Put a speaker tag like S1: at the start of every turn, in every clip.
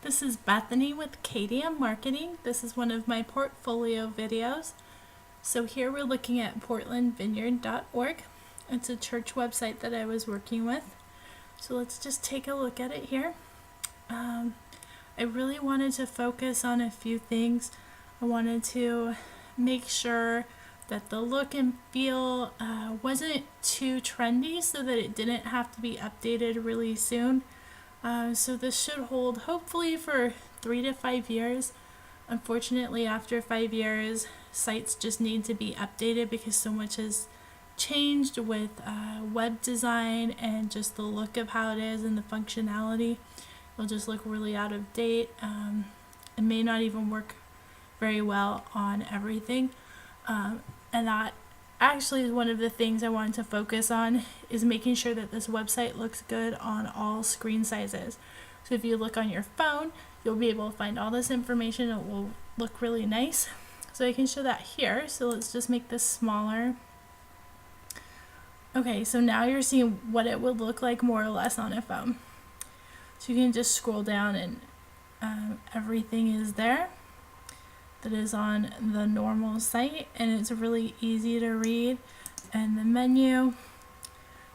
S1: This is Bethany with KDM Marketing. This is one of my portfolio videos. So here we're looking at portlandvineyard.org. It's a church website that I was working with. So let's just take a look at it here. I really wanted to focus on a few things. I wanted to make sure that the look and feel wasn't too trendy so that it didn't have to be updated really soon. So this should hold hopefully for 3 to 5 years. Unfortunately, after 5 years, sites just need to be updated because so much has changed with web design and just the look of how it is and the functionality. It'll just look really out of date. It may not even work very well on everything. And that actually is one of the things I wanted to focus on, is making sure that this website looks good on all screen sizes. So if you look on your phone, you'll be able to find all this information. It will look really nice. So I can show that here. So let's just make this smaller. Okay, so now you're seeing what it would look like more or less on a phone. So you can just scroll down and everything is there that is on the normal site, and it's really easy to read. And the menu, you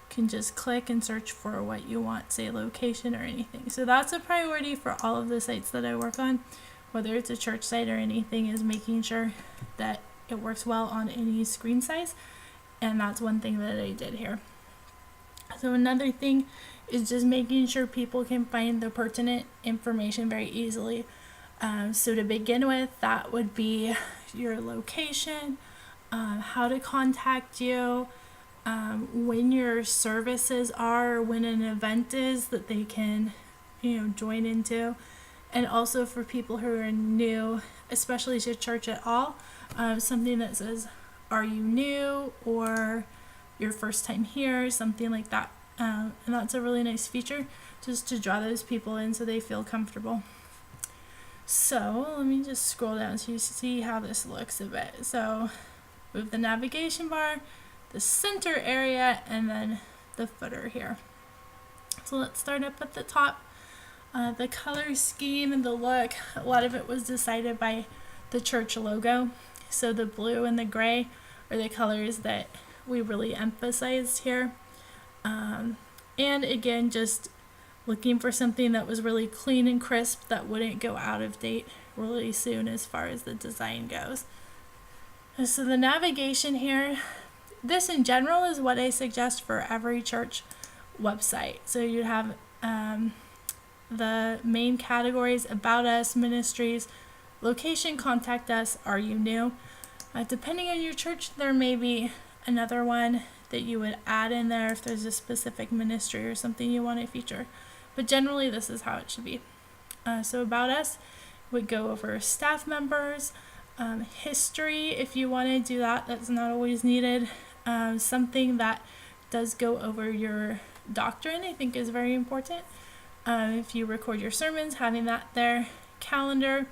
S1: can just click and search for what you want, say location or anything. So that's a priority for all of the sites that I work on, whether it's a church site or anything, is making sure that it works well on any screen size. And that's one thing that I did here. So another thing is just making sure people can find the pertinent information very easily. So to begin with, that would be your location, how to contact you, when your services are, when an event is that they can, join into. And also for people who are new, especially to church at all, something that says, "Are you new?" or "Your first time here," something like that. And that's a really nice feature, just to draw those people in so they feel comfortable. So let me just scroll down so you see how this looks a bit. So we have the navigation bar, the center area, and then the footer here. So let's start up at the top. The color scheme and the look, a lot of it was decided by the church logo. So the blue and the gray are the colors that we really emphasized here. And again, just looking for something that was really clean and crisp, that wouldn't go out of date really soon as far as the design goes. So the navigation here, this in general is what I suggest for every church website. So you have the main categories: about us, ministries, location, contact us, are you new. Depending on your church, there may be another one that you would add in there if there's a specific ministry or something you want to feature. But generally, this is how it should be. So about us would go over staff members, history, if you want to do that, that's not always needed. Something that does go over your doctrine, I think, is very important. If you record your sermons, having that there. Calendar.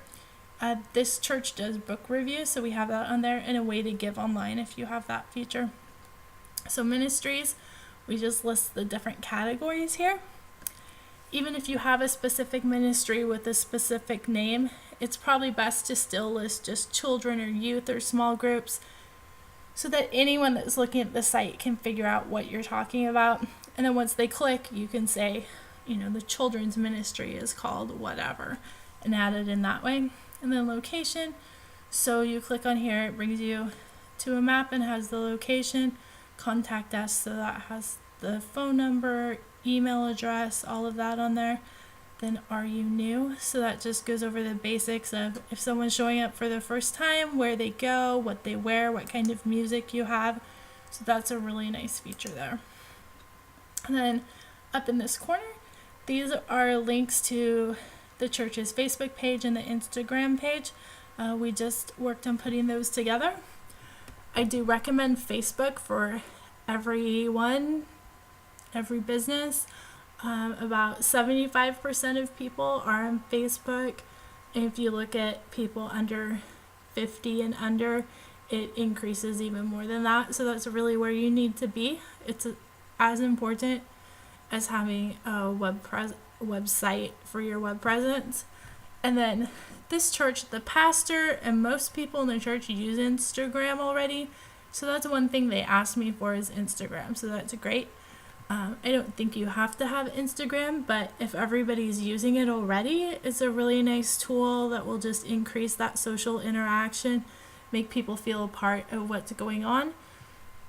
S1: This church does book reviews, so we have that on there, and a way to give online if you have that feature. So ministries, we just list the different categories here. Even if you have a specific ministry with a specific name, it's probably best to still list just children or youth or small groups, so that anyone that's looking at the site can figure out what you're talking about. And then once they click, you can say, the children's ministry is called whatever, and add it in that way. And then location, so you click on here, it brings you to a map and has the location. Contact us, so that has the phone number, email address, all of that on there. Then are you new? So that just goes over the basics of if someone's showing up for the first time, where they go, what they wear, what kind of music you have. So that's a really nice feature there. And then up in this corner, these are links to the church's Facebook page and the Instagram page. We just worked on putting those together. I do recommend Facebook for everyone, every business. About 75% of people are on Facebook. And if you look at people under 50 and under, it increases even more than that. So that's really where you need to be. It's as important as having a website for your web presence. And then this church, the pastor and most people in the church use Instagram already. So that's one thing they asked me for is Instagram. So that's great. I don't think you have to have Instagram, but if everybody's using it already, it's a really nice tool that will just increase that social interaction, make people feel a part of what's going on.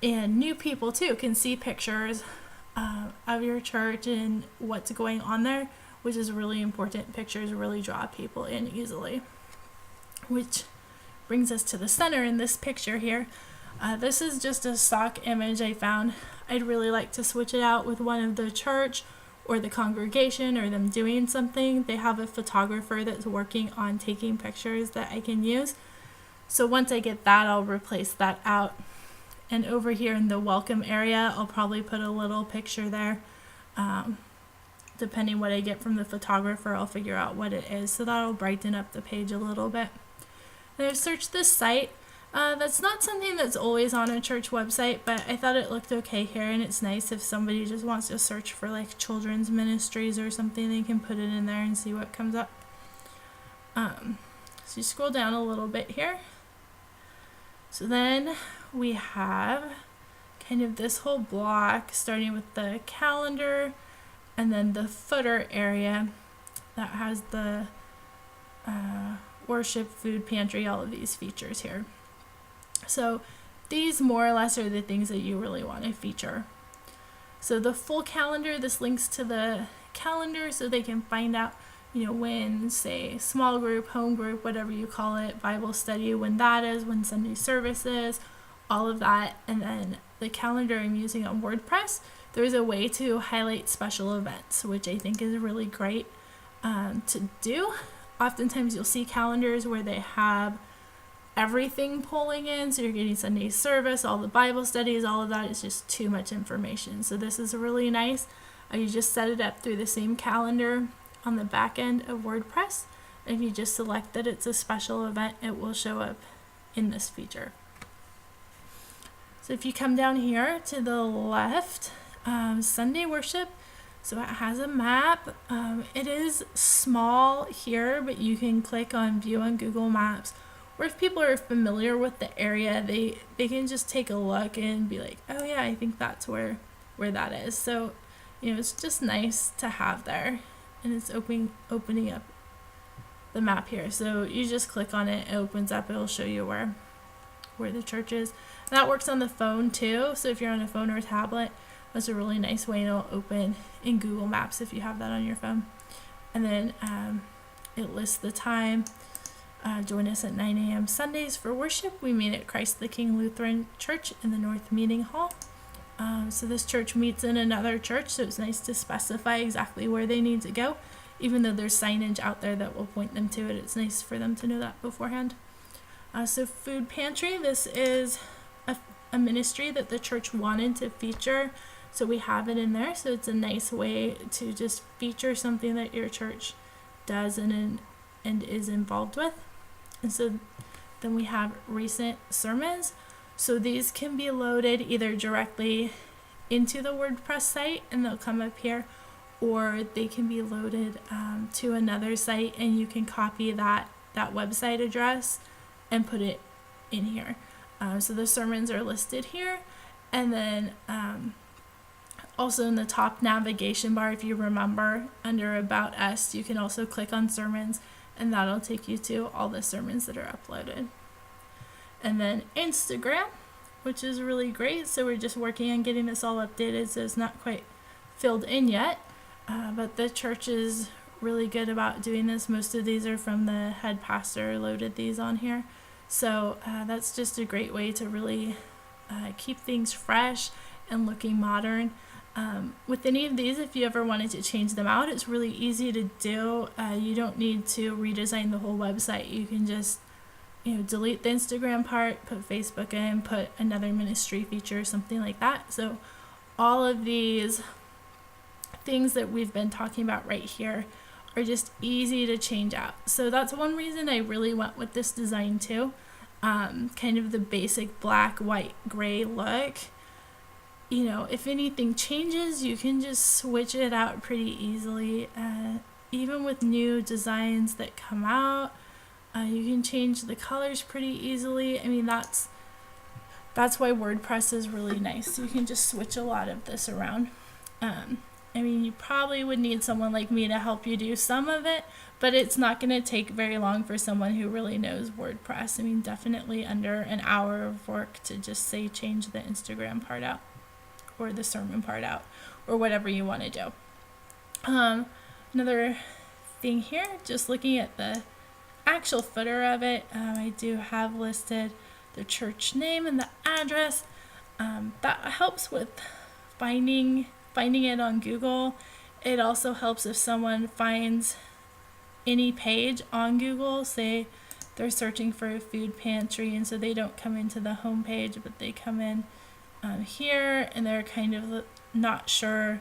S1: And new people too can see pictures of your church and what's going on there, which is really important. Pictures really draw people in easily. Which brings us to the center in this picture here. This is just a stock image I found. I'd really like to switch it out with one of the church or the congregation or them doing something. They have a photographer that's working on taking pictures that I can use. So once I get that, I'll replace that out. And over here in the welcome area, I'll probably put a little picture there. Depending what I get from the photographer, I'll figure out what it is. So that'll brighten up the page a little bit. And I've searched this site. That's not something that's always on a church website, but I thought it looked okay here, and it's nice if somebody just wants to search for like children's ministries or something, they can put it in there and see what comes up. So you scroll down a little bit here. So then we have kind of this whole block starting with the calendar and then the footer area that has the worship, food pantry, all of these features here. So these more or less are the things that you really want to feature. So the full calendar, this links to the calendar so they can find out, when, say, small group, home group, whatever you call it, Bible study, when that is, when Sunday service is, all of that. And then the calendar I'm using on WordPress, there's a way to highlight special events, which I think is really great to do. Oftentimes you'll see calendars where they have everything pulling in, so you're getting Sunday service, all the Bible studies, all of that is just too much information. So this is really nice. You just set it up through the same calendar on the back end of WordPress. If you just select that it's a special event, it will show up in this feature. So if you come down here to the left, Sunday worship, so it has a map. It is small here, but you can click on view on Google Maps. Or if people are familiar with the area, they can just take a look and be like, oh yeah, I think that's where that is. So, it's just nice to have there. And it's opening up the map here. So you just click on it, it opens up, it'll show you where the church is. And that works on the phone too. So if you're on a phone or a tablet, that's a really nice way to open in Google Maps if you have that on your phone. And then it lists the time. Join us at 9 a.m. Sundays for worship. We meet at Christ the King Lutheran Church in the North Meeting Hall. So this church meets in another church, so it's nice to specify exactly where they need to go. Even though there's signage out there that will point them to it, it's nice for them to know that beforehand. So food pantry, this is a ministry that the church wanted to feature, so we have it in there. So it's a nice way to just feature something that your church does and is involved with. And so then we have recent sermons. So these can be loaded either directly into the WordPress site and they'll come up here, or they can be loaded to another site and you can copy that website address and put it in here. So the sermons are listed here, and then also in the top navigation bar, if you remember, under About Us, you can also click on sermons and that'll take you to all the sermons that are uploaded. And then Instagram, which is really great. So we're just working on getting this all updated, so it's not quite filled in yet. But the church is really good about doing this. Most of these are from the head pastor, loaded these on here. So that's just a great way to really keep things fresh and looking modern. With any of these, if you ever wanted to change them out, it's really easy to do. You don't need to redesign the whole website. You can just delete the Instagram part, put Facebook in, put another ministry feature, something like that. So all of these things that we've been talking about right here are just easy to change out. So that's one reason I really went with this design too. Kind of the basic black, white, gray look. if anything changes, you can just switch it out pretty easily. Even with new designs that come out, you can change the colors pretty easily. I mean, that's why WordPress is really nice. You can just switch a lot of this around. I mean, you probably would need someone like me to help you do some of it, but it's not going to take very long for someone who really knows WordPress. I mean, definitely under an hour of work to just say change the Instagram part out or the sermon part out or whatever you want to do. Another thing here, just looking at the actual footer of it, I do have listed the church name and the address. That helps with finding it on Google. It also helps if someone finds any page on Google, say they're searching for a food pantry, and so they don't come into the home page, but they come in here, and they're kind of not sure.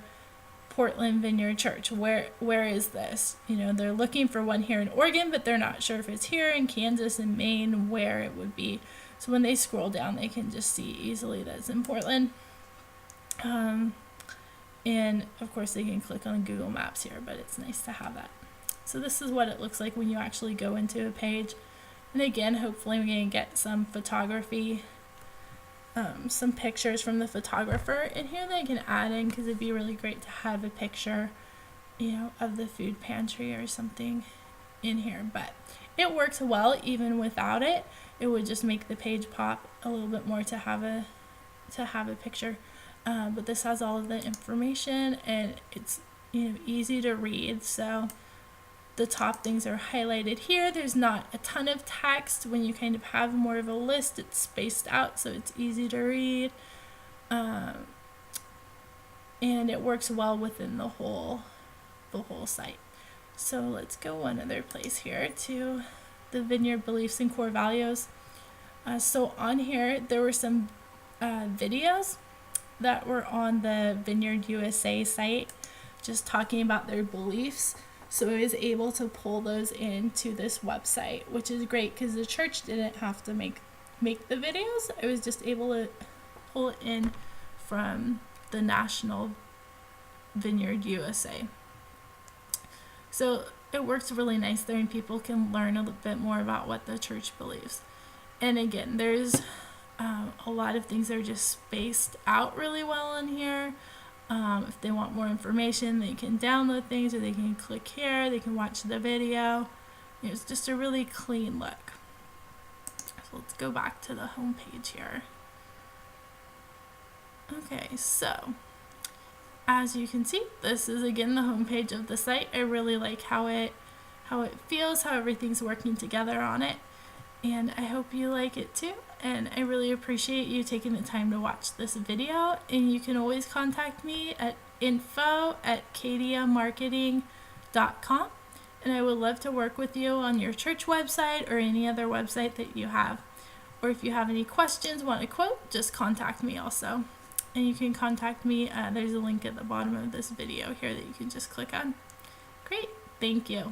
S1: Portland Vineyard Church, where is this? They're looking for one here in Oregon, but they're not sure if it's here in Kansas and Maine, where it would be. So when they scroll down, they can just see easily that it's in Portland. And of course they can click on Google Maps here, but it's nice to have that. So this is what it looks like when you actually go into a page. And again, hopefully we're going to get some photography, some pictures from the photographer in here that I can add in, because it'd be really great to have a picture, of the food pantry or something in here. But it works well even without it. It would just make the page pop a little bit more to have a picture. But this has all of the information, and it's easy to read. So the top things are highlighted here. There's not a ton of text. When you kind of have more of a list, it's spaced out, so it's easy to read. And it works well within the whole site. So let's go one other place here to the Vineyard Beliefs and Core Values. So on here, there were some videos that were on the Vineyard USA site, just talking about their beliefs. So I was able to pull those into this website, which is great because the church didn't have to make the videos. I was just able to pull it in from the National Vineyard USA. So it works really nice there, and people can learn a little bit more about what the church believes. And again, there's a lot of things that are just spaced out really well in here. If they want more information, they can download things, or they can click here, they can watch the video. It's just a really clean look. So let's go back to the home page here. Okay, so as you can see, this is again the home page of the site. I really like how it feels, how everything's working together on it, and I hope you like it too. And I really appreciate you taking the time to watch this video. And you can always contact me at info@kadiamarketing.com. And I would love to work with you on your church website or any other website that you have. Or if you have any questions, want a quote, just contact me also. And you can contact me. There's a link at the bottom of this video here that you can just click on. Great. Thank you.